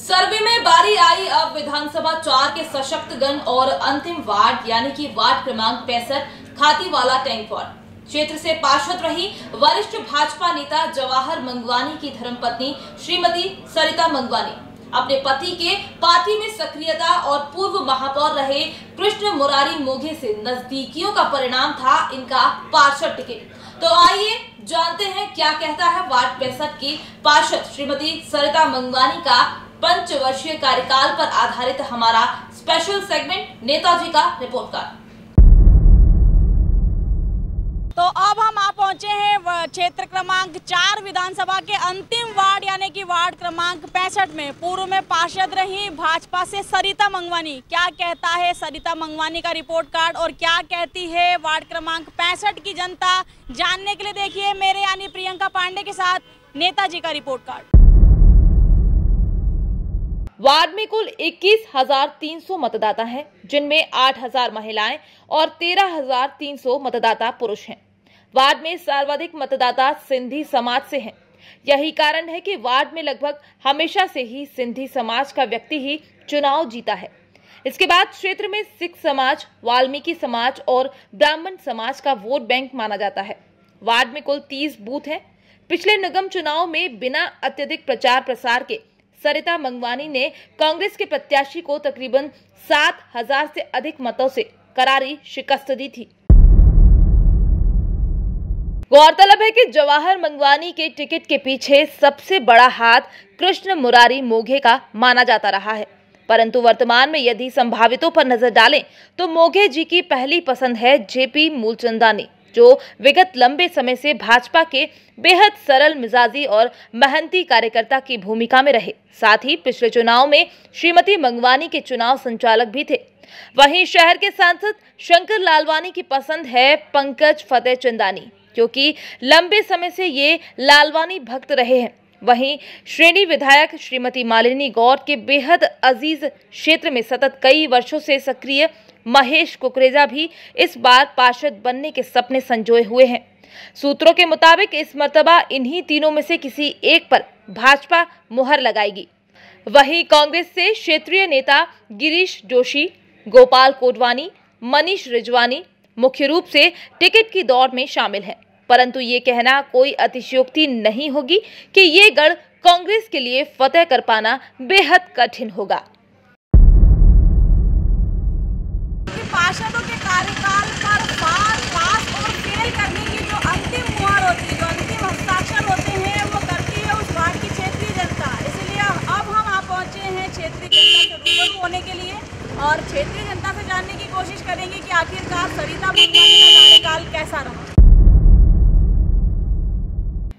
सर्वे में बारी आई अब विधानसभा 4 के सशक्त गण और अंतिम वार्ड यानी कि वार्ड क्रमांक 65 खातीवाला टैंक वार्ड क्षेत्र से पार्षद रही वरिष्ठ भाजपा नेता जवाहर मंगवानी की धर्मपत्नी श्रीमती सरिता मंगवानी अपने पति के पार्टी में सक्रियता और पूर्व महापौर रहे कृष्ण मुरारी मोघे से नजदीकियों का परिणाम था इनका पार्षद टिकट। तो आइए जानते हैं क्या कहता है वार्ड 65 की पार्षद श्रीमती सरिता मंगवानी का पंचवर्षीय कार्यकाल पर आधारित हमारा स्पेशल सेगमेंट नेताजी का रिपोर्ट कार्ड। तो अब हम आ पहुंचे हैं क्षेत्र क्रमांक 4 विधानसभा के अंतिम वार्ड यानी कि वार्ड क्रमांक 65 में। पूर्व में पार्षद रही भाजपा से सरिता मंगवानी। क्या कहता है सरिता मंगवानी का रिपोर्ट कार्ड और क्या कहती है वार्ड क्रमांक 65 की जनता, जानने के लिए देखिए मेरे यानी प्रियंका पांडे के साथ नेताजी का रिपोर्ट कार्ड। वार्ड में कुल 21,300 मतदाता हैं, जिनमें 8,000 महिलाएं और 13,300 मतदाता पुरुष हैं। वार्ड में सर्वाधिक मतदाता सिंधी समाज से हैं। यही कारण है कि वार्ड में लगभग हमेशा से ही सिंधी समाज का व्यक्ति ही चुनाव जीता है। इसके बाद क्षेत्र में सिख समाज, वाल्मीकि समाज और ब्राह्मण समाज का वोट बैंक माना जाता है। वार्ड में कुल 30 बूथ हैं। पिछले निगम चुनाव में बिना अत्यधिक प्रचार प्रसार के सरिता मंगवानी ने कांग्रेस के प्रत्याशी को तकरीबन 7,000 से अधिक मतों से करारी शिकस्त दी थी। गौरतलब है कि जवाहर मंगवानी के टिकट के पीछे सबसे बड़ा हाथ कृष्ण मुरारी मोघे का माना जाता रहा है, परंतु वर्तमान में यदि संभावितों पर नजर डालें तो मोघे जी की पहली पसंद है जेपी मूलचंदानी, जो विगत लंबे समय से भाजपा के बेहद सरल मिजाजी और मेहनती कार्यकर्ता की भूमिका में रहे। साथ ही पिछले चुनाव में श्रीमती मंगवानी के चुनाव संचालक भी थे। वहीं शहर के सांसद शंकर लालवानी की पसंद है पंकज फतेह चंदानी, क्योंकि लंबे समय से ये लालवानी भक्त रहे हैं। वहीं श्रेणी विधायक श्रीमती मालिनी गौड़ के बेहद अजीज क्षेत्र में सतत कई वर्षों से सक्रिय महेश कुकरेजा भी इस बार पार्षद बनने के सपने संजोए हुए हैं। सूत्रों के मुताबिक इस मर्तबा इन्हीं तीनों में से किसी एक पर भाजपा मुहर लगाएगी। वहीं कांग्रेस से क्षेत्रीय नेता गिरीश जोशी, गोपाल कोटवानी, मनीष रिजवानी मुख्य रूप से टिकट की दौड़ में शामिल हैं, परंतु ये कहना कोई अतिशयोक्ति नहीं होगी कि ये गढ़ कांग्रेस के लिए फतेह कर पाना बेहद कठिन होगा। पार्षदों के कार्यकाल पर पास और फेल करने की जो अंतिम मुहर होती है, जो अंतिम हस्ताक्षर होते हैं, वो करती है उस वार्ड की क्षेत्रीय जनता। इसलिए अब हम आ पहुंचे हैं क्षेत्रीय जनता से रूबरू होने के लिए और क्षेत्रीय जनता से जानने की कोशिश करेंगे कि आखिरकार सरिता मंगवानी का कार्यकाल कैसा रहा।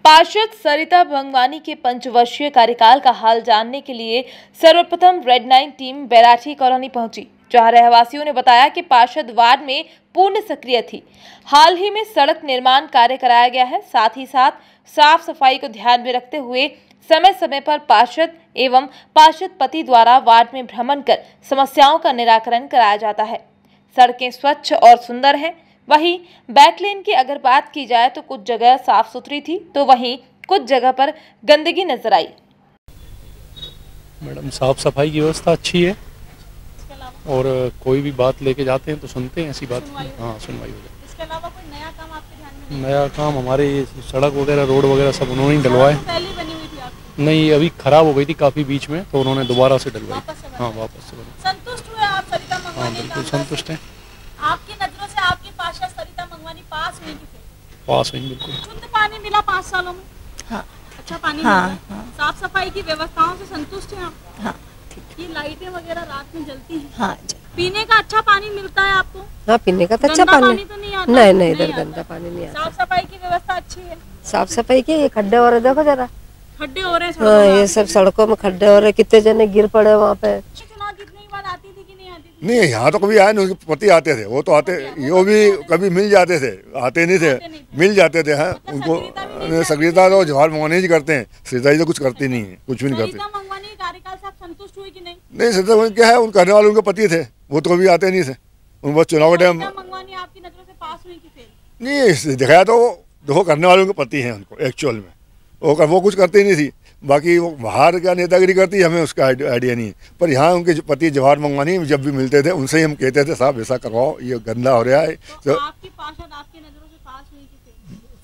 पार्षद सरिता मंगवानी के पंचवर्षीय कार्यकाल का हाल जानने के लिए सर्वप्रथम रेड 9 टीम बैराठी कॉलोनी पहुंची, जहां रहवासियों ने बताया कि पार्षद वार्ड में पूर्ण सक्रिय थी। हाल ही में सड़क निर्माण कार्य कराया गया है। साथ ही साथ साफ सफाई को ध्यान में रखते हुए समय समय पर पार्षद एवं पार्षद पति द्वारा वार्ड में भ्रमण कर समस्याओं का निराकरण कराया जाता है। सड़कें स्वच्छ और सुंदर हैं। वहीं बैकलेन की अगर बात की जाए तो कुछ जगह साफ सुथरी थी, तो वहीं कुछ जगह पर गंदगी नजर आई। मैडम, साफ सफाई की व्यवस्था अच्छी है और कोई भी बात लेके जाते हैं तो सुनते हैं, ऐसी बात हाँ सुनवाई हो जाए। इसके अलावा कोई नया काम आपके ध्यान में? नया काम हमारे सड़क वगैरह, रोड वगैरह सब उन्होंने ही डलवाए। पहले बनी हुई थी आपकी? नहीं, अभी खराब हो गई थी काफी बीच में, तो उन्होंने दोबारा से डलवाई। हाँ, वापस से बनी। संतुष्ट हुए आप सरिता मंगवानी? हाँ, बिल्कुल संतुष्ट हैं। आपकी नजरों से आपकी पार्षद सरिता मंगवानी पास हुई? पास हुई बिल्कुल। शुद्ध पानी मिला 5 सालों में? हाँ। अच्छा पानी हाँ, मिला? हाँ। साफ सफाई की व्यवस्थाओं से संतुष्ट हैं आप? हाँ, ये लाइटें वगैरह रात में जलती हैं? हाँ। पीने का अच्छा पानी मिलता है आपको? हाँ, पीने का तो अच्छा पानी तो नहीं आता? नहीं, इधर गंदा पानी नहीं आता। साफ सफाई की व्यवस्था अच्छी है? साफ सफाई की, ये खड्डे हो रहे देखो जरा। खड्डे हो रहे हैं? हाँ, ये सब सड़कों में खड्डे हो रहे, कितने जने गिर पड़े वहाँ पे। चुनाव जीतने के बाद आती थी कि नहीं आती थी? नहीं, यहाँ तो कभी आए नहीं, उसके पति आते थे, वो तो आते, वो भी कभी मिल जाते थे, आते नहीं थे, मिल जाते थे। हाँ, उनको सक्रियता तो जवाहर मंगवानी जी करते हैं, सरिता जी तो कुछ करती नहीं है, कुछ भी नहीं करते। सरिता मंगवानी के कार्यकाल से आप संतुष्ट हुए कि नहीं? नहीं, सरिता मंगवानी क्या है, उन करने वाले उनके पति थे, वो तो कभी आते नहीं थे। उन बस चुनाव के टाइम। मंगवानी आपकी नजरों से पास हुई कि फेल? नहीं, दिखाया तो वो देखो करने वाले उनके पति हैं, उनको एक्चुअल में वो कुछ करती नहीं थी। बाकी वो बाहर का नेतागिरी करती है, हमें उसका आइडिया नहीं है। पर यहाँ उनके जो पति जवाहर मंगवानी जब भी मिलते थे उनसे ही हम कहते थे साहब ऐसा करवाओ, ये गंदा हो रहा है। तो आपकी पार्षद आपकी नजरों से पास हुई कि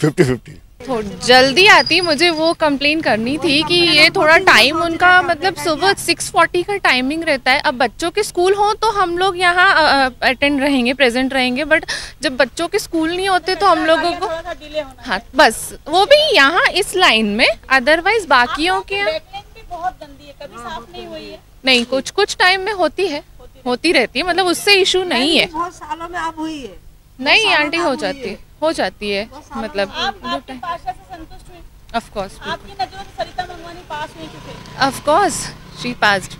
50-50 थोड़ी जल्दी आती। मुझे वो कंप्लेन करनी थी कि ये थोड़ा टाइम उनका मतलब सुबह 6:40 का टाइमिंग रहता है। अब बच्चों के स्कूल हो तो हम लोग यहाँ अटेंड रहेंगे, प्रेजेंट रहेंगे, बट जब बच्चों के स्कूल नहीं होते तो हम लोगों को हाँ बस वो भी यहाँ इस लाइन में, अदरवाइज बाकियों के बहुत गंदी है, कभी साफ नहीं हुई है। नहीं, कुछ कुछ टाइम में होती रहती है, मतलब उससे इशू नहीं है। बहुत सालों में अब हुई है। नहीं आंटी, हो जाती है मतलब आपकी पार्षद से संतुष्ट हुई? ऑफ कोर्स, आपकी नजरों से सरिता मंगवानी पास हुई कि fail? Of course she passed.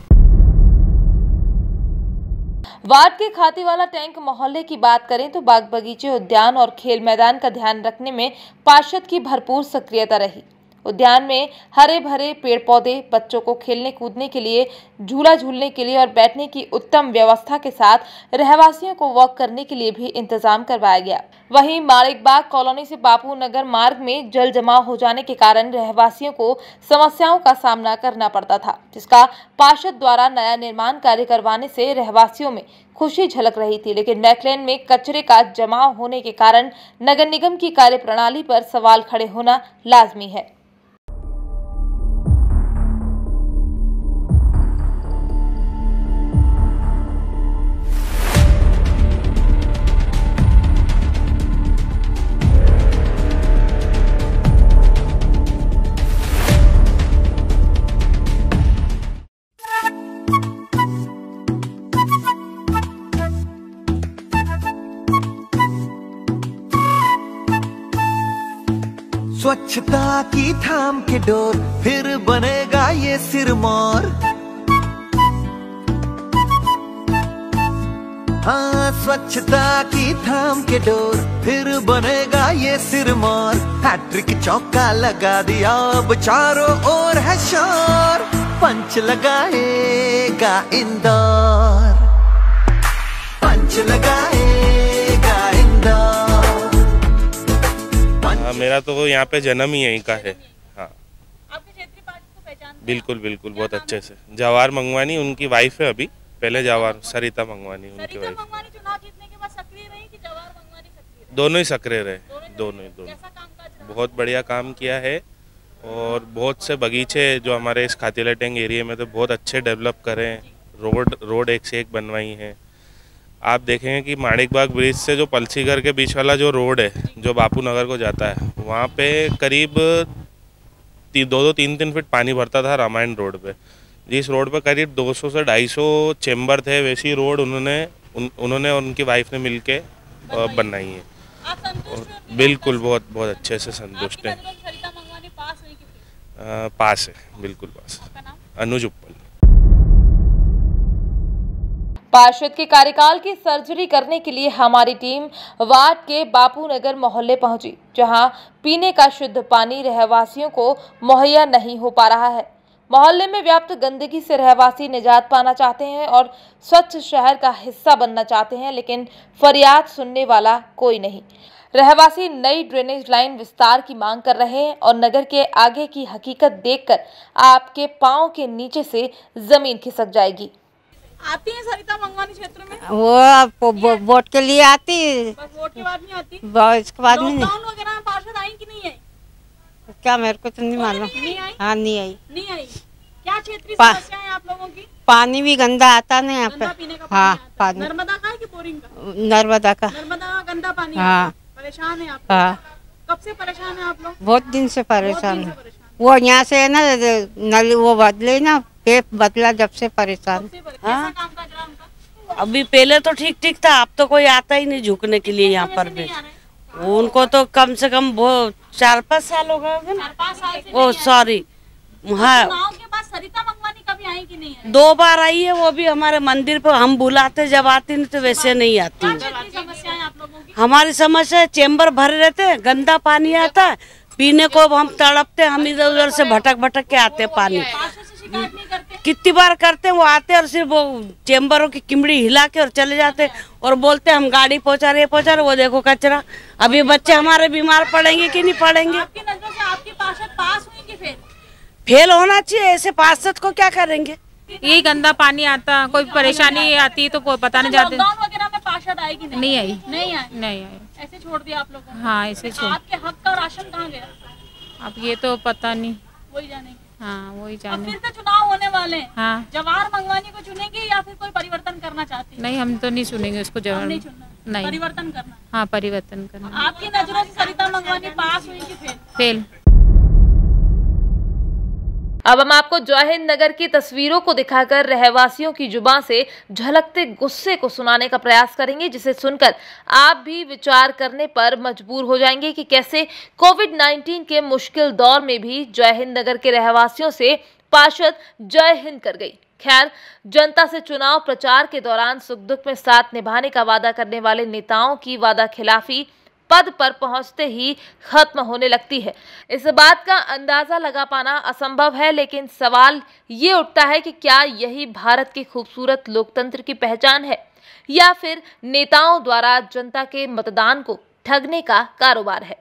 Ward के खातीवाला टैंक मोहल्ले की बात करें तो बाग बगीचे, उद्यान और खेल मैदान का ध्यान रखने में पार्षद की भरपूर सक्रियता रही। उद्यान में हरे भरे पेड़ पौधे, बच्चों को खेलने कूदने के लिए, झूला झूलने के लिए और बैठने की उत्तम व्यवस्था के साथ रहवासियों को वॉक करने के लिए भी इंतजाम करवाया गया। वहीं माणिकबाग कॉलोनी से बापू नगर मार्ग में जल जमाव हो जाने के कारण रहवासियों को समस्याओं का सामना करना पड़ता था, जिसका पार्षद द्वारा नया निर्माण कार्य करवाने से रहवासियों में खुशी झलक रही थी। लेकिन मैकलेन में कचरे का जमाव होने के कारण नगर निगम की कार्यप्रणाली पर सवाल खड़े होना लाजमी है। स्वच्छता की थाम के डोर, फिर बनेगा ये सिरमौर। हाँ, स्वच्छता की थाम के डोर, फिर बनेगा ये सिरमौर। हैट्रिक चौका लगा दिया, अब चारों ओर है शोर। पंच लगाएगा इंदौर, पंच लगाएगा इंदौर। मेरा तो यहाँ पे जन्म ही यहीं का है। हाँ, आपके क्षेत्रीय पार्टी को पहचानते हैं? बिल्कुल बहुत अच्छे से। जवाहर मंगवानी उनकी वाइफ है, अभी पहले जवाहर सरिता मंगवानी उनकी सरिता वाइफ। मंगवानी चुनाव जीतने के बाद सक्रिय रही कि जवाहर मंगवानी सक्रिय रही? दोनों ही सक्रिय रहे, दोनों। कैसा कामकाज रहा? बहुत बढ़िया काम किया है और बहुत से बगीचे जो हमारे इस खातीवाला टैंक एरिया में तो बहुत अच्छे डेवलप करे हैं। रोड एक से एक बनवाई है। आप देखेंगे कि माणिकबाग ब्रिज से जो पलसीघर के बीच वाला जो रोड है जो बापू नगर को जाता है, वहाँ पे करीब 2-3 फीट पानी भरता था रामायण रोड पे। जिस रोड पे करीब 200 से 250 चेंबर थे, वैसी रोड उन्होंने और उनकी वाइफ ने मिलके बनाई है। आप संतुष्ट हैं? बिल्कुल बहुत अच्छे से संतुष्ट हैं। सरिता मंगवानी पास हुई कि फेल? पास है, बिल्कुल पास। आपका नाम? अनुज उप्पल। पार्षद के कार्यकाल की सर्जरी करने के लिए हमारी टीम वार्ड के बापू नगर मोहल्ले पहुंची, जहां पीने का शुद्ध पानी रहवासियों को मुहैया नहीं हो पा रहा है। मोहल्ले में व्याप्त गंदगी से रहवासी निजात पाना चाहते हैं और स्वच्छ शहर का हिस्सा बनना चाहते हैं, लेकिन फरियाद सुनने वाला कोई नहीं। रहवासी नई ड्रेनेज लाइन विस्तार की मांग कर रहे हैं और नगर के आगे की हकीकत देखकर आपके पांव के नीचे से जमीन खिसक जाएगी। आती है सरिता मंगवानी क्षेत्र में? वो वोट के लिए आती, बस वोट के बाद नहीं आती? इसके बाद नहीं। लॉकडाउन वगैरह में पार्षद आई कि नहीं आई? क्या मेरे को तो नहीं मालूम। नहीं आई? हाँ, नहीं आई। नहीं आई। क्या क्षेत्रीय समस्या है आप लोगों की? पानी भी गंदा आता ना यहाँ पे। पीने का हाँ, पानी पानी नर्मदा का है कि बोरिंग का? नर्मदा का। नर्मदा का गंदा पानी। हाँ। परेशान है आप? हाँ, कब से परेशान है आप लोग? बहुत दिन से परेशान है। वो यहाँ से है ना, नल वो बदले ना, पेप बदला जब से परेशान। हाँ? अभी पहले तो ठीक ठीक था, अब तो कोई आता ही नहीं झुकने के लिए यहाँ पर भी। उनको तो कम से कम वो 4-5 साल हो गए ना। 4-5 साल से ओ सॉरी, हाँ, चुनाव के बाद सरिता मंगवानी कभी आई कि नहीं आई? 2 बार आई है, वो भी हमारे मंदिर पे हम बुलाते, जब आती नहीं तो वैसे नहीं आती। समस्याएं आप लोगों की? हमारी समस्या है, चेम्बर भरे रहते हैं, गंदा पानी आता है, पीने को हम तड़पते, हम इधर उधर से भटक के आते पानी। शिकायत नहीं करते? कितनी बार करते हैं, वो आते हैं और सिर्फ वो चेम्बरों की किमड़ी हिला के और चले जाते और बोलते हम गाड़ी पहुंचा रहे वो देखो कचरा। अभी बच्चे हमारे बीमार पड़ेंगे कि नहीं पड़ेंगे? आपकी नजरों से आपकी पार्षद पास हुई कि फेल? फेल होना चाहिए, ऐसे पार्षद को क्या करेंगे। यही गंदा पानी आता, कोई परेशानी आती तो कोई पता नहीं जाते। लॉकडाउन वगैरह में पार्षद आई कि नहीं आई, नहीं आई, ऐसे छोड़ दिया आप लोगों ने। हाँ ऐसे छोड़। आपके हक का राशन कहाँ गया? अब ये तो पता नहीं, वही जानेंगे। हाँ वही अब जाने। फिर से चुनाव होने वाले हैं। हाँ जवाहर मंगवानी को चुनेंगे या फिर कोई परिवर्तन करना चाहती है? नहीं, हम तो नहीं सुनेंगे उसको। जवाहर नहीं चुनना, नहीं, परिवर्तन करना। हाँ परिवर्तन करना। आपकी नजरों से सरिता मंगवानी पास हुई कि फेल? फेल। अब हम आपको जवाहिर नगर की तस्वीरों को दिखाकर रहवासियों की जुबान से झलकते गुस्से को सुनाने का प्रयास करेंगे, जिसे सुनकर आप भी विचार करने पर मजबूर हो जाएंगे कि कैसे कोविड-19 के मुश्किल दौर में भी जवाहिर नगर के रहवासियों से पार्षद जय हिंद कर गई। खैर, जनता से चुनाव प्रचार के दौरान सुख दुख में साथ निभाने का वादा करने वाले नेताओं की वादा खिलाफी पद पर पहुंचते ही खत्म होने लगती है। इस बात का अंदाजा लगा पाना असंभव है, लेकिन सवाल ये उठता है कि क्या यही भारत के खूबसूरत लोकतंत्र की पहचान है या फिर नेताओं द्वारा जनता के मतदान को ठगने का कारोबार है।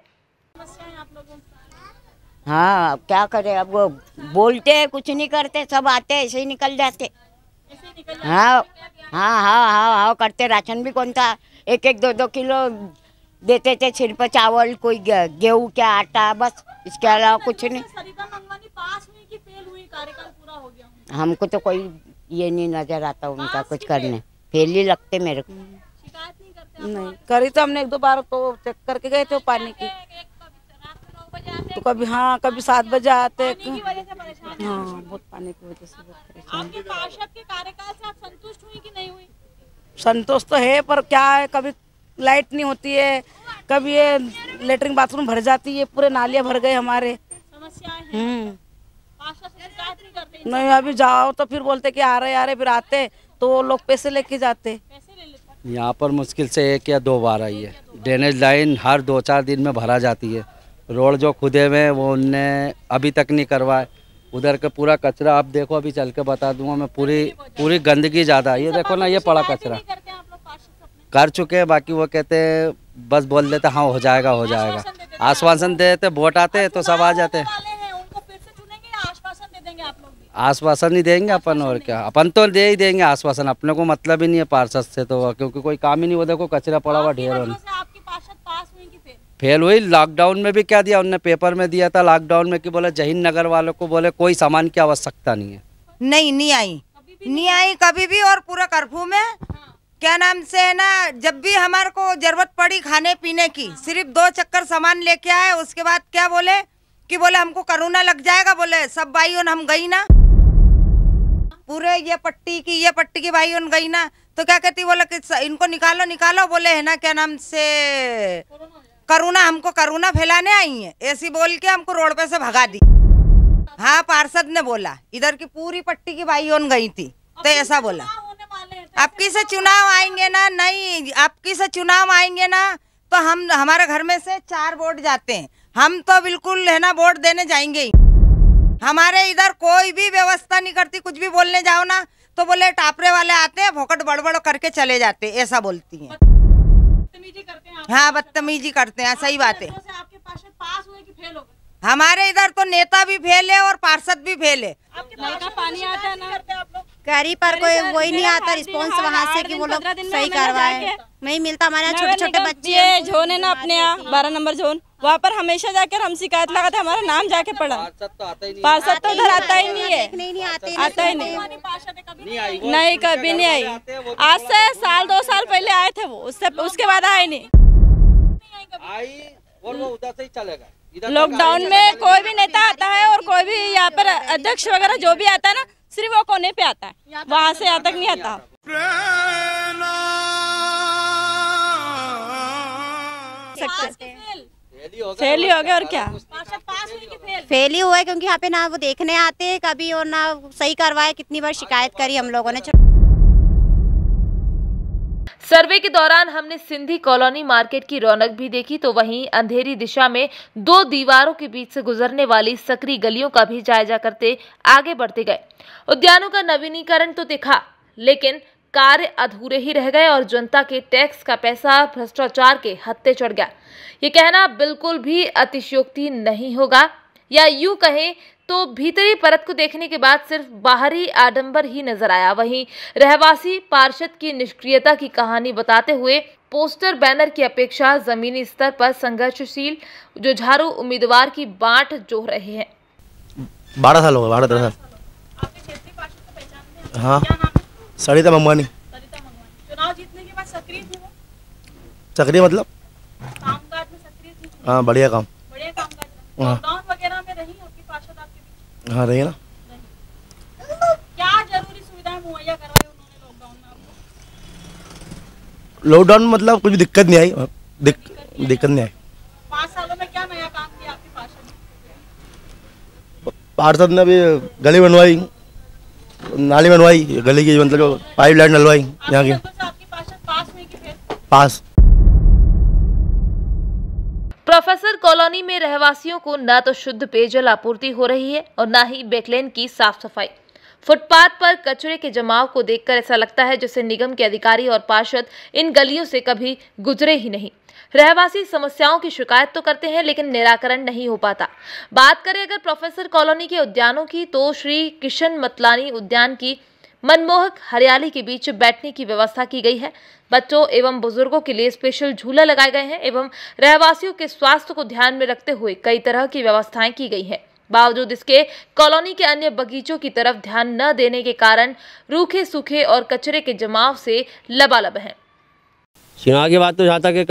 हाँ, अब क्या करें, अब वो बोलते हैं कुछ नहीं करते, सब आते ऐसे ही निकल जाते। हाँ हाँ हाँ हाँ हाँ करते। राशन भी कौन था, 1-1 2-2 किलो देते थे, सिर्फ चावल, कोई गेहूं क्या आटा, बस, इसके अलावा कुछ नहीं। सरिता मंगवानी पास हुई कि फेल हुई? कार्यकाल पूरा हो गया। हमको तो कोई ये नहीं नजर आता उनका कुछ करने, फेल ही लगते मेरे को। शिकायत नहीं करते? नहीं करी तो हमने 1-2 बार तो चेक करके गए थे पानी की, तो कभी हाँ कभी 7 बजे आते। की वजह से परेशान। हाँ बहुत पानी की वजह से बहुत परेशान। आपके पार्षद के कार्यकाल से आप संतुष्ट हुई कि नहीं हुई? संतोष तो है, पर क्या है, कभी लाइट नहीं होती है, कभी ये लेटरिन बाथरूम भर जाती है, पूरे नालियाँ भर गए हमारे। समस्याएं हैं। पार्षद से शिकायत नहीं करते? नहीं, अभी जाओ तो फिर बोलते कि आ रहे, फिर आते तो वो लोग पैसे लेके जाते। पैसे ले लेते? यहाँ पर मुश्किल से 1 या 2 बार आई है। ड्रेनेज लाइन हर 2-4 दिन में भरा जाती है। रोड जो खुदे हुए हैं वो उनने अभी तक नहीं करवाए। उधर का पूरा कचरा आप देखो, अभी चल के बता दूंगा मैं, पूरी गंदगी ज़्यादा। ये देखो ना, ये पड़ा कचरा कर चुके हैं। बाकी वो कहते हैं, बस बोल देते हाँ हो जाएगा हो जाएगा, आश्वासन दे देते, वोट आते हैं तो सब आ जाते हैं। उनको फिर से चुनेंगे या आश्वासन दे देंगे आप लोग भी? आश्वासन ही देंगे अपन, और क्या, अपन तो दे ही देंगे आश्वासन। अपने को मतलब ही नहीं है पार्षद से, तो क्योंकि कोई काम ही नहीं। वो देखो कचरा पड़ा हुआ ढेर। आपकी पार्षद पास हुई कि फेल? फेल हुई। लॉकडाउन में भी क्या दिया उनने, पेपर में दिया था लॉकडाउन में कि बोले जहीर नगर वालों को बोले कोई सामान की आवश्यकता नहीं है। नहीं आई कभी भी। और पूरा कर्फ्यू में क्या नाम से है ना, जब भी हमारे को जरूरत पड़ी खाने पीने की, सिर्फ 2 चक्कर सामान लेके आए। उसके बाद क्या बोले कि बोले हमको कोरोना लग जाएगा। बोले सब भाइयों हम गई ना, पूरे ये पट्टी की भाइयों गई ना, तो क्या कहती, बोले कि इनको निकालो। बोले है ना क्या नाम से करुणा, हमको करुणा फैलाने आई है, ऐसी बोल के हमको रोड पे से भगा दी। हाँ, पार्षद ने बोला, इधर की पूरी पट्टी की भाइयों गई थी, तो ऐसा बोला। आपकी से चुनाव आएंगे ना, नहीं आपकी से चुनाव आएंगे ना, तो हम हमारे घर में से 4 वोट जाते हैं, हम तो बिल्कुल है ना वोट देने जाएंगे ही। हमारे इधर कोई भी व्यवस्था नहीं करती, कुछ भी बोलने जाओ ना तो बोले टापरे वाले आते हैं, भोकट बड़बड़ करके चले जाते, ऐसा बोलती हैं। हाँ, बदतमीजी करते हैं, सही बात है। आपके पार्षद पास हुए कि फेल हो गए? हमारे इधर तो नेता भी फेल है और पार्षद भी फेल है। आपके पानी आता है ना आप लोग? गाड़ी पर कोई वही नहीं आता रिस्पॉन्स वहाँ से कि वो लोग सही करवाए, नहीं मिलता। हमारे यहाँ छोटे-छोटे बच्चे जोन है ना अपने यहाँ 12 नंबर जोन, वहाँ पर हमेशा जाकर हम शिकायत लगाते, हमारा नाम जाके पड़ा। पार्षद तो उधर आता ही नहीं है, आता ही नहीं, नहीं कभी नहीं आई। आज से 1-2 साल पहले आए थे वो, उसके बाद आए नहीं। उधर से ही चलेगा। लॉकडाउन में कोई भी नेता आता है और कोई भी यहाँ पर अध्यक्ष वगैरह जो भी आता है ना, सिर्फ वो कोने पे आता है, वहाँ से यहाँ तक नहीं आता। फेल ही हो गया और क्या? फेल ही हुआ है, क्योंकि यहाँ पे ना वो देखने आते हैं कभी और ना सही करवाए। कितनी बार शिकायत करी हम लोगों ने। सर्वे के दौरान हमने सिंधी कॉलोनी मार्केट की रौनक भी देखी, तो वहीं अंधेरी दिशा में 2 दीवारों के बीच से गुजरने वाली सकरी गलियों का भी जायजा करते आगे बढ़ते गए। उद्यानों का नवीनीकरण तो दिखा, लेकिन कार्य अधूरे ही रह गए और जनता के टैक्स का पैसा भ्रष्टाचार के हत्थे चढ़ गया। ये कहना बिल्कुल भी अतिशयोक्ति नहीं होगा, या यूं कहें तो भीतरी परत को देखने के बाद सिर्फ बाहरी आडंबर ही नजर आया। वहीं रहवासी पार्षद की निष्क्रियता की कहानी बताते हुए पोस्टर बैनर की अपेक्षा जमीनी स्तर पर संघर्षशील जुझारू उम्मीदवार की बाट जोह रहे हैं। 12 साल हो गए, 12-13 साल। आपके क्षेत्रीय पार्षद को पहचानते हैं? हाँ, क्या नाम है? सरिता मंगवानी। चुनाव जीतने के बाद सक्रिय थे वो? सक्रिय मतलब कामकाज में सक्रिय थी? हाँ, बढ़िया काम। बढ़िया कामकाज रहा। लॉकडाउन वगैरह में रही आपकी पार्षद आपके बीच? हाँ, रही है ना। क्या जरूरी सुविधाएं मुहैया करवाई उन्होंने लॉकडाउन में आपको? लॉकडाउन मतलब कुछ भी दिक्कत नहीं आई, दिक्कत नहीं आई। 5 सालों में क्या नया काम किया आपके पार्षद ने? पार्षद ने अभी गली बनवाई, नाली बनवाई, गली की मतलब पाइप लाइन डलवाई यहाँ की। आपकी पार्षद पास हुई कि फेल? पास। प्रोफेसर कॉलोनी में रहवासियों को न तो शुद्ध पेयजल आपूर्ति हो रही है और न ही बैकलेन की साफ सफाई। फुटपाथ पर कचरे के जमाव को देखकर ऐसा लगता है जैसे निगम के अधिकारी और पार्षद इन गलियों से कभी गुजरे ही नहीं। रहवासी समस्याओं की शिकायत तो करते हैं लेकिन निराकरण नहीं हो पाता। बात करें अगर प्रोफेसर कॉलोनी के उद्यानों की, तो श्री किशन मतलानी उद्यान की मनमोहक हरियाली के बीच बैठने की व्यवस्था की गई है। बच्चों एवं बुजुर्गों के लिए स्पेशल झूला लगाए गए हैं एवं रहवासियों के स्वास्थ्य को ध्यान में रखते हुए कई तरह की व्यवस्थाएं की गई हैं। बावजूद इसके कॉलोनी के अन्य बगीचों की तरफ ध्यान न देने के कारण रूखे सूखे और कचरे के जमाव से लबालब हैं। चुनाव के बाद तो जहाँ तक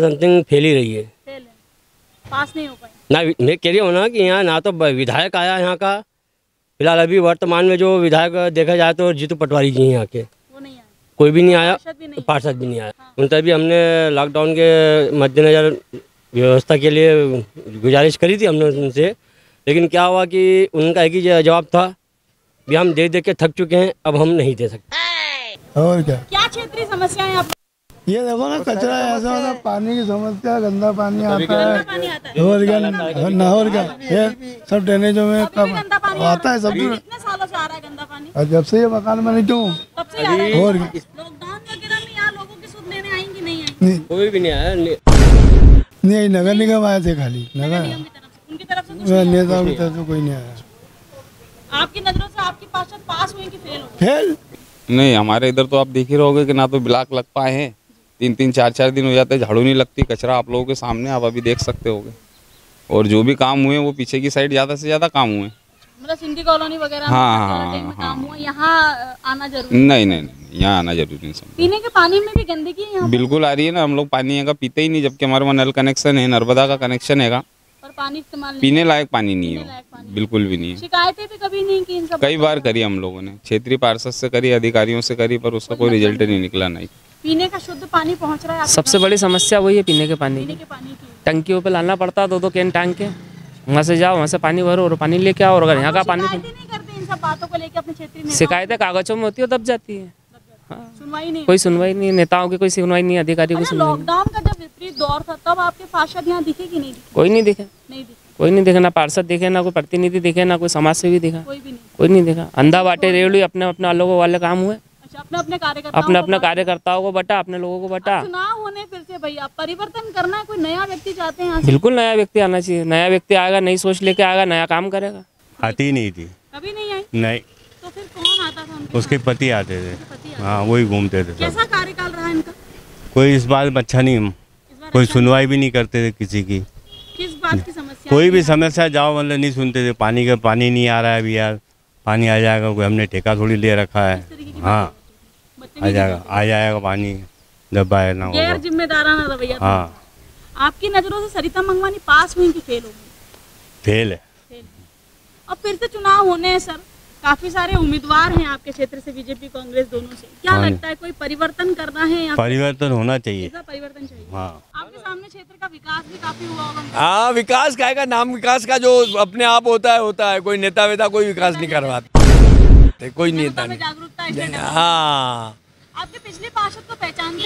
समथिंग फैल ही रही है, पास नहीं हो पाए ना। मैं कह रही हूँ ना कि यहाँ ना तो विधायक आया यहाँ का, फिलहाल अभी वर्तमान में जो विधायक देखा जाए तो जीतू पटवारी जी हैं यहाँ के, वो नहीं आया, कोई भी नहीं आया, पार्षद भी नहीं आया। उनसे भी हमने लॉकडाउन के मद्देनजर व्यवस्था के लिए गुजारिश करी थी हमने उनसे, लेकिन क्या हुआ कि उनका एक ही जवाब था भी हम दे के थक चुके हैं, अब हम नहीं दे सकते। और क्या क्षेत्रीय समस्याएं आप? ये देखो ना, कचरा ऐसा होता, पानी की समस्या, गंदा पानी आता है, और क्या ना, और क्या ये सब ड्रेनेजों में आता है सब। कितने सालों से आ रहा है गंदा पानी? और जब से ये मकान बने क्यों, तब से आ रहा है। और लॉकडाउन वगैरह में यहाँ लोगों की सुध लेने आएंगी नहीं आएंगी? कोई भी नहीं आया। नहीं, नगर निगम आए थे खाली, नगर उनकी तरफ से नेताओं की तरफ से कोई नहीं आया। आपकी नजरों से आपकी पार्षद पास हुई कि फेल हो? फेल नहीं, हमारे इधर तो आप देख ही रहोगे कि ना तो ब्लॉक लग पाए हैं, 3-3, 4-4 दिन हो जाते हैं, झाड़ू नहीं लगती, कचरा आप लोगों के सामने आप अभी देख सकते होगे। और जो भी काम हुए वो पीछे की साइड ज़्यादा से ज़्यादा काम हुए, मतलब सिंधी कॉलोनी वगैरह। हाँ, काम हुआ। यहाँ आना जरूरी नहीं, यहाँ आना जरूरी नहीं। पीने के पानी में भी गंदगी है बिल्कुल आ रही है ना, हम लोग पानी का पीते ही नहीं, जबकि हमारे वहाँ नल कनेक्शन है, नर्मदा का कनेक्शन है, पर पानी इस्तेमाल पीने लायक पानी नहीं है, बिल्कुल भी नहीं है। शिकायतें भी कभी नहीं की इन सब? कई बार करी हम लोगों ने, क्षेत्रीय पार्षद से करी, अधिकारियों से करी, पर उसका कोई रिजल्ट नहीं निकला। नहीं, पीने का शुद्ध पानी पहुंच रहा है? सबसे बड़ी समस्या वही है पीने के पानी की। टंकियों पे लाना पड़ता है, 2-2 कैन टांग के, वहाँ से जाओ, वहाँ से पानी भरो और पानी लेके आओ। और अगर यहाँ का पानी नहीं करते इन सब बातों को लेकर अपने क्षेत्र में? शिकायतें कागजों में होती है, दब जाती है, सुनवाई नहीं, कोई सुनवाई नहीं, नेताओं की कोई सुनवाई नहीं, अधिकारी की सुनवाई नहीं। लॉकडाउन का जब विपरीत दौर था तब आपके पार्षद यहाँ दिखे कि नहीं दिखे? कोई नहीं दिखे, कोई नहीं दिखे, ना पार्षद दिखे, ना कोई प्रतिनिधि दिखे, ना कोई समाज सेवी दिखा, कोई नहीं दिखा। अंधा बाटे रेवड़ी अपने अपने लोगों वाले काम हुए, अपने कार्यकर्ताओं को बटा, अपने लोगों को बटा। चुनाव होने फिर से भैया परिवर्तन करना है, कोई नया व्यक्ति चाहते हैं? बिल्कुल नया व्यक्ति आना चाहिए, नया व्यक्ति आएगा, नई सोच लेके आएगा, नया काम करेगा। आती ही नहीं थी, कभी नहीं आई? नहीं। तो फिर कौन आता था? उसके पति आते थे, हाँ, वही घूमते थे। कैसा कार्यकाल रहा इनका? कोई इस बार अच्छा नहीं, कोई सुनवाई भी नहीं करते थे किसी की। किस बात की समस्या? कोई भी समस्या जाओ मतलब नहीं सुनते थे। पानी नहीं आ रहा है अभी, यार पानी आ जाएगा, कोई हमने ठेका थोड़ी ले रखा है। हाँ, आ जाएगा पानी, डब्बा है ना, गैर जिम्मेदाराना रवैया। हाँ। आपकी नजरों से सरिता मंगवानी पास हुई कि फेल हो गई? फेल है। अब फिर से चुनाव होने हैं सर, काफी सारे उम्मीदवार हैं आपके क्षेत्र से, बीजेपी कांग्रेस दोनों से। क्या लगता है कोई परिवर्तन करना है? परिवर्तन होना चाहिए, परिवर्तन चाहिए। हाँ। आपके सामने क्षेत्र का विकास भी काफी हुआ होगा। हाँ, विकास का है, नाम विकास का जो अपने आप होता है, कोई नेता वेता कोई विकास नहीं करवाता, कोई नेता नहीं। जागरूकता। हाँ, आपके पिछले पार्षद को पहचानते?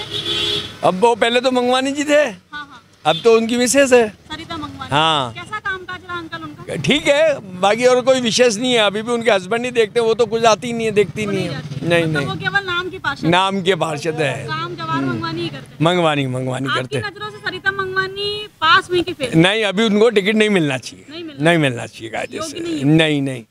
अब वो पहले तो मंगवानी जी थे, अब तो उनकी मिसेस है सरिता मंगवानी। हाँ, कैसा कामकाज रहा अंकल उनका? ठीक है, बाकी और कोई विशेष नहीं है। अभी भी उनके हस्बैंड ही देखते, वो तो कुछ आती नहीं है, देखती नहीं है। नहीं, वो केवल नाम की पार्षद, नाम के पार्षद है, काम जवाहर मंगवानी ही करते। मंगवानी करते। नजरों से सरिता मंगवानी पास हुई कि फेल? नहीं, अभी उनको टिकट नहीं मिलना चाहिए, नहीं मिलना चाहिए कायदे से। नहीं।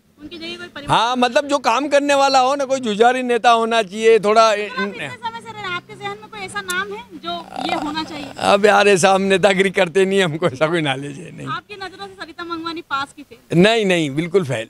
हाँ मतलब जो काम करने वाला हो ना, कोई जुझारू नेता होना चाहिए थोड़ा। आपके जहन में कोई ऐसा नाम है जो ये होना चाहिए? अब यार ऐसा हम नेतागिरी करते नहीं, हमको ऐसा कोई नॉलेज है नहीं। आपकी नजरों से सरिता मंगवानी पास की फेल? नहीं बिल्कुल फेल।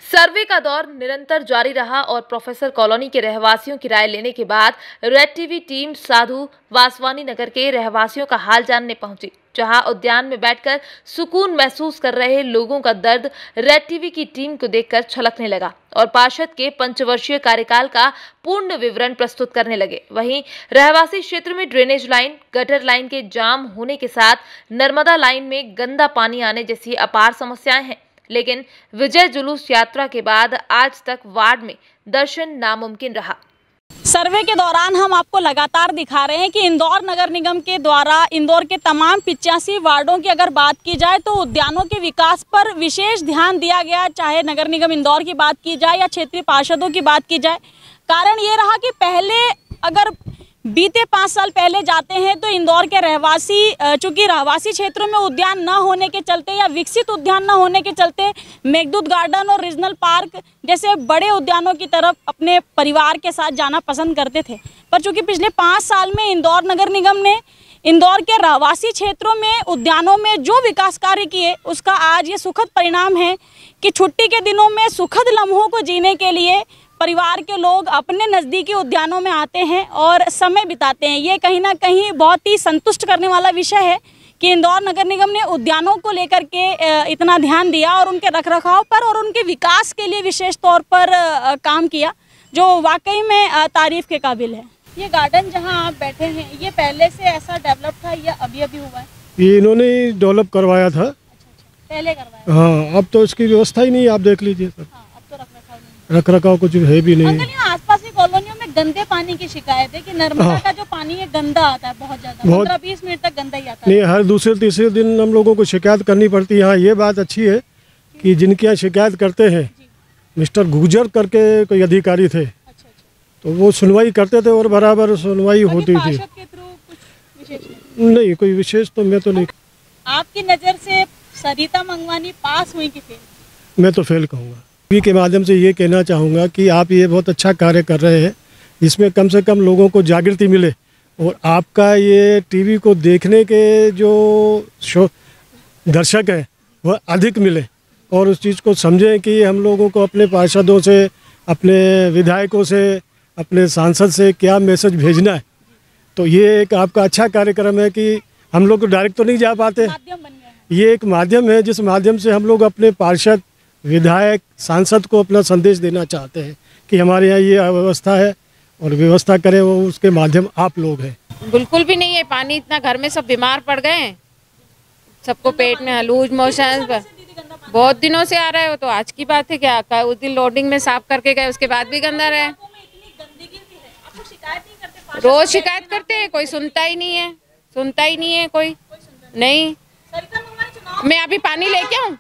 सर्वे का दौर निरंतर जारी रहा और प्रोफेसर कॉलोनी के रहवासियों की राय लेने के बाद रेड टीवी टीम साधु वासवानी नगर के रहवासियों का हाल जानने पहुंची, जहां उद्यान में बैठकर सुकून महसूस कर रहे लोगों का दर्द रेड टीवी की टीम को देखकर छलकने लगा और पार्षद के 5 वर्षीय कार्यकाल का पूर्ण विवरण प्रस्तुत करने लगे। वहीं रहवासी क्षेत्र में ड्रेनेज लाइन, गटर लाइन के जाम होने के साथ नर्मदा लाइन में गंदा पानी आने जैसी अपार समस्याएं हैं, लेकिन विजय जुलूस यात्रा के बाद आज तक वार्ड में दर्शन नामुमकिन रहा। सर्वे के दौरान हम आपको लगातार दिखा रहे हैं कि इंदौर नगर निगम के द्वारा इंदौर के तमाम 85 वार्डों की अगर बात की जाए तो उद्यानों के विकास पर विशेष ध्यान दिया गया, चाहे नगर निगम इंदौर की बात की जाए या क्षेत्रीय पार्षदों की बात की जाए। कारण ये रहा कि पहले अगर बीते 5 साल पहले जाते हैं तो इंदौर के रहवासी, चूंकि रहवासी क्षेत्रों में उद्यान न होने के चलते या विकसित उद्यान न होने के चलते मेघदूत गार्डन और रीजनल पार्क जैसे बड़े उद्यानों की तरफ अपने परिवार के साथ जाना पसंद करते थे। पर चूंकि पिछले 5 साल में इंदौर नगर निगम ने इंदौर के रहवासी क्षेत्रों में उद्यानों में जो विकास कार्य किए, उसका आज ये सुखद परिणाम है कि छुट्टी के दिनों में सुखद लम्हों को जीने के लिए परिवार के लोग अपने नज़दीकी उद्यानों में आते हैं और समय बिताते हैं। ये कहीं ना कहीं बहुत ही संतुष्ट करने वाला विषय है कि इंदौर नगर निगम ने उद्यानों को लेकर के इतना ध्यान दिया और उनके रखरखाव पर और उनके विकास के लिए विशेष तौर पर काम किया, जो वाकई में तारीफ़ के काबिल है। ये गार्डन जहाँ आप बैठे हैं, ये पहले से ऐसा डेवलप था या अभी अभी हुआ है? ये इन्होंने डेवलप करवाया था। पहले करवाया? हाँ, अब तो इसकी व्यवस्था ही नहीं, आप देख लीजिए सब। रख रखाव कुछ है भी नहीं। अंकल, यहाँ आसपास की कॉलोनियों में गंदे पानी की शिकायत है कि नर्मदा का जो पानी है गंदा आता है, बहुत ज्यादा, 15-20 मिनट तक गंदा ही आता है। नहीं, हर दूसरे तीसरे दिन हम लोगों को शिकायत करनी पड़ती है। यहाँ ये बात अच्छी है कि जिनके यहाँ शिकायत करते हैं, मिस्टर गुजर करके कोई अधिकारी थे, तो वो सुनवाई करते थे और बराबर सुनवाई होती थी। नहीं, कोई विशेष तो मैं तो नहीं। आपकी नज़र से सरिता मंगवानी पास हुई कि फेल? मैं तो फेल कहूँगा। टीवी के माध्यम से ये कहना चाहूँगा कि आप ये बहुत अच्छा कार्य कर रहे हैं, इसमें कम से कम लोगों को जागृति मिले और आपका ये टीवी को देखने के जो दर्शक हैं वह अधिक मिले और उस चीज़ को समझें कि हम लोगों को अपने पार्षदों से, अपने विधायकों से, अपने सांसद से क्या मैसेज भेजना है। तो ये एक आपका अच्छा कार्यक्रम है कि हम लोग डायरेक्ट तो नहीं जा पाते, ये एक माध्यम है जिस माध्यम से हम लोग अपने पार्षद, विधायक, सांसद को अपना संदेश देना चाहते हैं कि हमारे यहाँ ये व्यवस्था है और व्यवस्था करें, वो उसके माध्यम आप लोग हैं। बिल्कुल भी नहीं है पानी, इतना घर में सब बीमार पड़ गए हैं, सबको पेट में लूज मोशन बहुत दिनों से आ रहा है। वो तो आज की बात है क्या, उस दिन लोडिंग में साफ करके गए, उसके बाद भी गंदा रहे। रोज शिकायत करते हैं, कोई सुनता ही नहीं है कोई नहीं। मैं अभी पानी लेके आऊँ,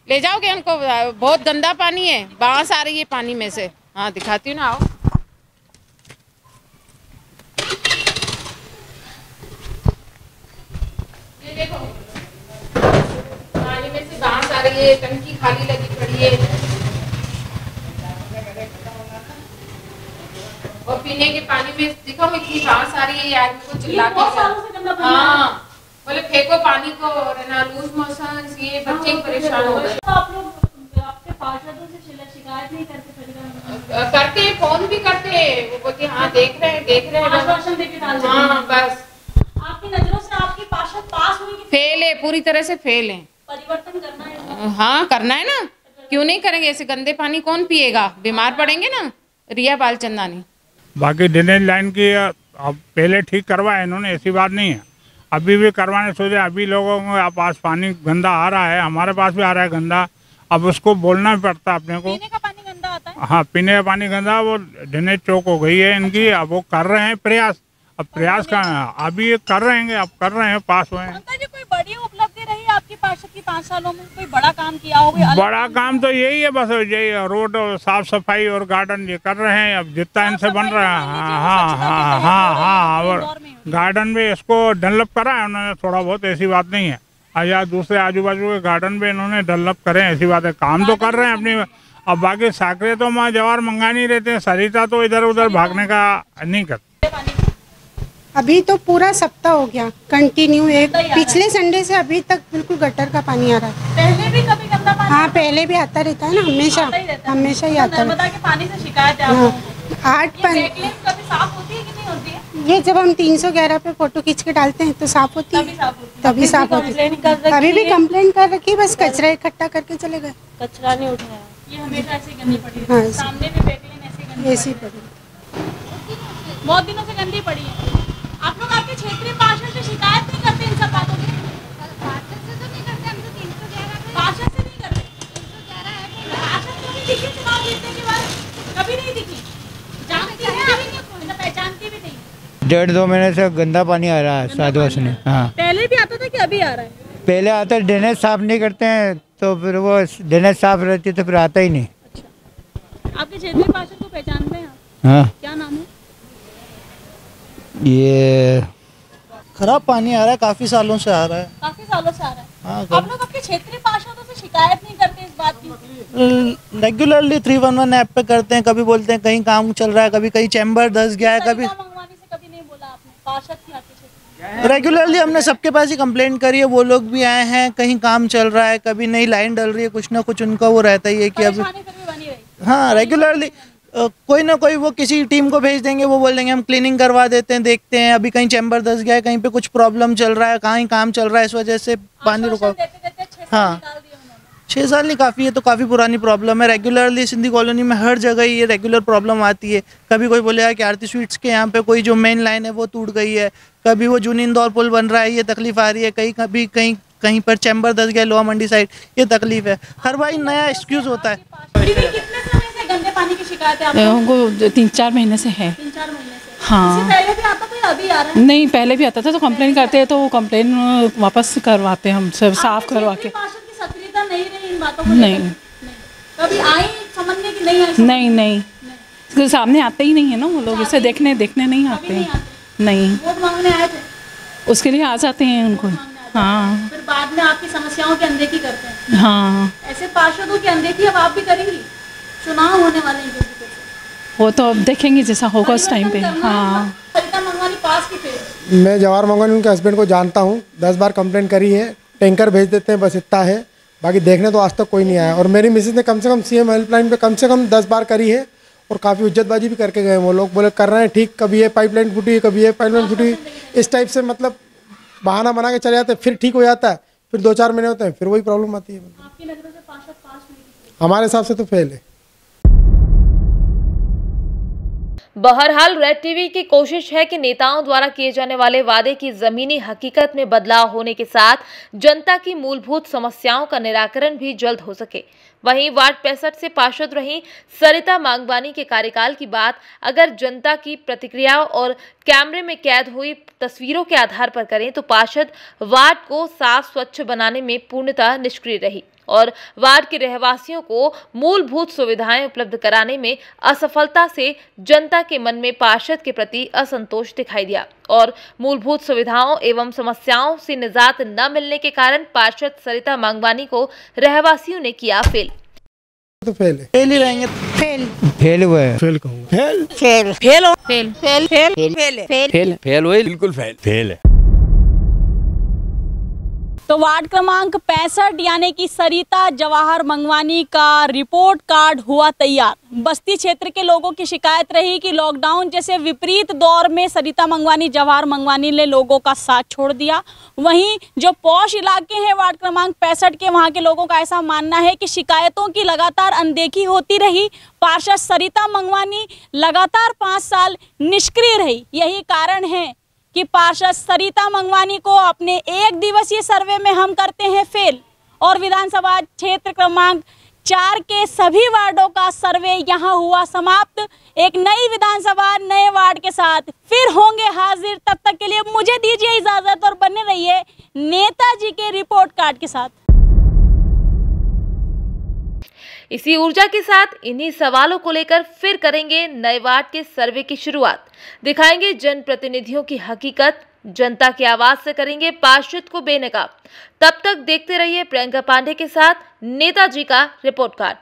ले जाओगे उनको? बहुत गंदा पानी है, बांस आ रही है पानी में से। हाँ, दिखाती हूँ ना, आओ। ये देखो, पानी में से बांस आ रही है, टंकी खाली लगी पड़ी है और पीने के पानी में देखो इतनी बांस आ रही है यार, कुछ चिल्ला के। हाँ, बोले फेंको पानी को, और ना लूज मोशन, ये बच्चे परेशान हो गए। आप लोग आपके पार्षदों से शिकायत नहीं करते? करते हैं, फोन भी करते हैं, वो बोलते हाँ देख रहे हैं आश्वासन देके डाल देते हैं। हाँ बस। आपकी नजरों से आपकी पार्षद पास हुई कि फेल है, पूरी तरह से फेल है। परिवर्तन करना है? हाँ करना है ना, क्यों नहीं करेंगे? ऐसे गंदे पानी कौन पिएगा, बीमार पड़ेंगे ना। रिया बालचंदानी। बाकी ड्रेनेज लाइन की अब पहले ठीक करवाए इन्होंने, ऐसी बात नहीं है, अभी भी करवाने सोचे। अभी लोगों के पास पानी गंदा आ रहा है, हमारे पास भी आ रहा है गंदा, अब उसको बोलना भी पड़ता है अपने को। पीने का पानी गंदा आता है? हाँ, पीने का पानी गंदा, वो ड्रेनेज चौक हो गई है इनकी, अब वो कर रहे हैं प्रयास। अब प्रयास का अभी ये कर रहे हैं, अब कर रहे हैं, पास हुए हैं। अंकल जी, कोई बड़ी उपलब्धि रही आपकी पार्षद की 5 सालों में? कोई बड़ा काम किया हो? बड़ा काम तो यही है, बस यही रोड साफ सफाई और गार्डन ये कर रहे हैं, अब जितना इनसे बन रहा है। हाँ, और गार्डन में इसको डेवलप करा है उन्होंने थोड़ा बहुत, ऐसी बात नहीं है। या दूसरे आजू बाजू के गार्डन में इन्होंने डेवलप करे, ऐसी बात है। काम तो कर रहे हैं अपनी। अब बाकी साकरे तो वहाँ जवाहर मंगा नहीं रहते हैं, सरिता तो इधर उधर भागने का नहीं करते। अभी तो पूरा सप्ताह हो गया कंटिन्यू, एक पिछले संडे से अभी तक बिल्कुल गटर का पानी आ रहा है। पहले भी कभी गंदा पानी? हाँ पहले भी आता रहता है ना, हमेशा हमेशा ही आता है। के पानी से शिकायत है आपको? 8 कभी साफ होती है कि नहीं होती है? ये जब हम 311 पे फोटो खींच के डालते हैं तो साफ होती है, तभी साफ होती है। अभी भी कंप्लेंट कर रखी, बस कचरा इकट्ठा करके चले गए, कचरा नहीं उठाया। ये हमेशा ऐसे गंदी पड़ी है। हाँ, सामने भी बैकलेन ऐसी पड़ी, बहुत दिनों से गंदी पड़ी है। आप लोग आपके क्षेत्रीय पार्षद से शिकायत नहीं करते इन सब बातों की? पार्षद से तो नहीं करते, हम तो 311 पार्षद से नहीं करते। 311 है, पार्षद कभी दिखी चुनाव जीतने के बाद? कभी नहीं दिखी। जानती है आप? ना पहचानती भी नहीं। 1.5-2 महीने से गंदा पानी आ रहा है साधु ने। हाँ पहले भी आता था कि अभी आ रहा है? पहले आता, ड्रेनेज साफ नहीं करते हैं तो फिर वो ड्रेनेज साफ रहती तो फिर आता ही नहीं। आपके क्षेत्रीय पार्षद को पहचानते हैं आप? हाँ। क्या नाम है? ये खराब पानी आ रहा है, काफी सालों से आ रहा है। काफी सालों से आ रहा है। हाँ, आप लोग अपने क्षेत्रीय पार्षदों से शिकायत नहीं करते इस बात की? रेगुलरली 311 ऐप पे करते हैं, कभी बोलते हैं कहीं काम चल रहा है, कभी कहीं चैम्बर धस गया है, कभी कभी नहीं बोला आपने पार्षद की आपके क्षेत्र? रेगुलरली हमने सबके पास ही कंप्लेंट करी है, वो लोग भी आए हैं, कहीं काम चल रहा है, कभी नई लाइन डल रही है, कुछ ना कुछ उनका वो रहता ही है कि अभी। हाँ रेगुलरली कोई ना कोई वो किसी टीम को भेज देंगे, वो बोल देंगे हम क्लीनिंग करवा देते हैं, देखते हैं अभी कहीं चैम्बर धस गया है, कहीं पे कुछ प्रॉब्लम चल रहा है, कहीं काम चल रहा है, इस वजह से पानी रुका। हाँ 6 साल नहीं काफ़ी है, तो काफ़ी पुरानी प्रॉब्लम है। रेगुलरली सिंधी कॉलोनी में हर जगह ये रेगुलर प्रॉब्लम आती है। कभी कोई बोलेगा कि आरती स्वीट्स के यहाँ पे कोई जो मेन लाइन है वो टूट गई है, कभी वो जूनी इंदौर पुल बन रहा है, ये तकलीफ आ रही है, कभी कहीं कहीं पर चैम्बर धस गया लोहा मंडी साइड, ये तकलीफ है। हर बार नया एक्सक्यूज होता है। गंदे पानी की शिकायत है हमको 3-4 महीने से है। 3-4 महीने से? हाँ पहले भी आता था, अभी आ रहा है? नहीं पहले भी आता था, तो कंप्लेन करते हैं तो वो कंप्लेन वापस करवाते हैं हम सब, साफ करवा के। पार्षद की सक्रियता नहीं रही इन बातों को? नहीं। कभी आई समझने की नहीं आई? नहीं सामने आते ही नहीं है ना वो लोग, इसे देखने नहीं आते हैं। नहीं वोट मांगने आए थे? उसके लिए आ जाते हैं उनको। हाँ फिर बाद में आपकी समस्याओं की अनदेखी करते हैं? हाँ ऐसे पार्षदों की अनदेखी अब आप भी करेंगी? चुनाव होने वाले हैं, वो तो अब देखेंगे जैसा होगा उस टाइम पे। हाँ सरिता मंगवानी पास की फिर? मैं जवाहर मंगवानी उनके हस्बैंड को जानता हूँ, 10 बार कंप्लेंट करी है, टैंकर भेज देते हैं, बस इतना है, बाकी देखने तो आज तक कोई नहीं आया। और मेरी मिसेज ने कम से कम CM हेल्पलाइन पे कम से कम 10 बार करी है, और काफ़ी इज्जतबाजी भी करके गए। वो लोग बोले कर रहे हैं ठीक, कभी ये पाइपलाइन फूटी, कभी ये पाइपलाइन फूटी, इस टाइप से मतलब बहाना बना के चले जाते हैं, फिर ठीक हो जाता है, फिर 2-4 महीने होते हैं, फिर वही प्रॉब्लम आती है। आपकी नजरों से पार्षद पास नहीं? हमारे हिसाब से तो फेल है। बहरहाल रेड टीवी की कोशिश है कि नेताओं द्वारा किए जाने वाले वादे की जमीनी हकीकत में बदलाव होने के साथ जनता की मूलभूत समस्याओं का निराकरण भी जल्द हो सके। वहीं वार्ड 65 से पार्षद रही सरिता मांगवानी के कार्यकाल की बात अगर जनता की प्रतिक्रियाओं और कैमरे में कैद हुई तस्वीरों के आधार पर करें तो पार्षद वार्ड को साफ स्वच्छ बनाने में पूर्णतः निष्क्रिय रही और वार्ड के रहवासियों को मूलभूत सुविधाएं उपलब्ध कराने में असफलता से जनता के मन में पार्षद के प्रति असंतोष दिखाई दिया और मूलभूत सुविधाओं एवं समस्याओं से निजात न मिलने के कारण पार्षद सरिता मांगवानी को रहवासियों ने किया फेल। तो फेल है, फेल ही रहेंगे। फेल हुआ है। फेल कहूँगा। Fail fail fail fail fail fail fail fail fail हुए, बिल्कुल फेल फेल है। तो वार्ड क्रमांक 65 यानी कि सरिता जवाहर मंगवानी का रिपोर्ट कार्ड हुआ तैयार। बस्ती क्षेत्र के लोगों की शिकायत रही कि लॉकडाउन जैसे विपरीत दौर में सरिता मंगवानी जवाहर मंगवानी ने लोगों का साथ छोड़ दिया। वहीं जो पॉश इलाके हैं वार्ड क्रमांक 65 के, वहां के लोगों का ऐसा मानना है कि शिकायतों की लगातार अनदेखी होती रही। पार्षद सरिता मंगवानी लगातार 5 साल निष्क्रिय रही। यही कारण है कि पार्षद सरिता मंगवानी को अपने 1 दिवसीय सर्वे में हम करते हैं फेल और विधानसभा क्षेत्र क्रमांक 4 के सभी वार्डों का सर्वे यहां हुआ समाप्त। एक नई विधानसभा नए वार्ड के साथ फिर होंगे हाजिर। तब तक के लिए मुझे दीजिए इजाजत और बने रहिए नेताजी के रिपोर्ट कार्ड के साथ। इसी ऊर्जा के साथ इन्हीं सवालों को लेकर फिर करेंगे नए वार्ड के सर्वे की शुरुआत। दिखाएंगे जनप्रतिनिधियों की हकीकत, जनता की आवाज से करेंगे पार्षद को बेनकाब। तब तक देखते रहिए प्रियंका पांडे के साथ नेताजी का रिपोर्ट कार्ड।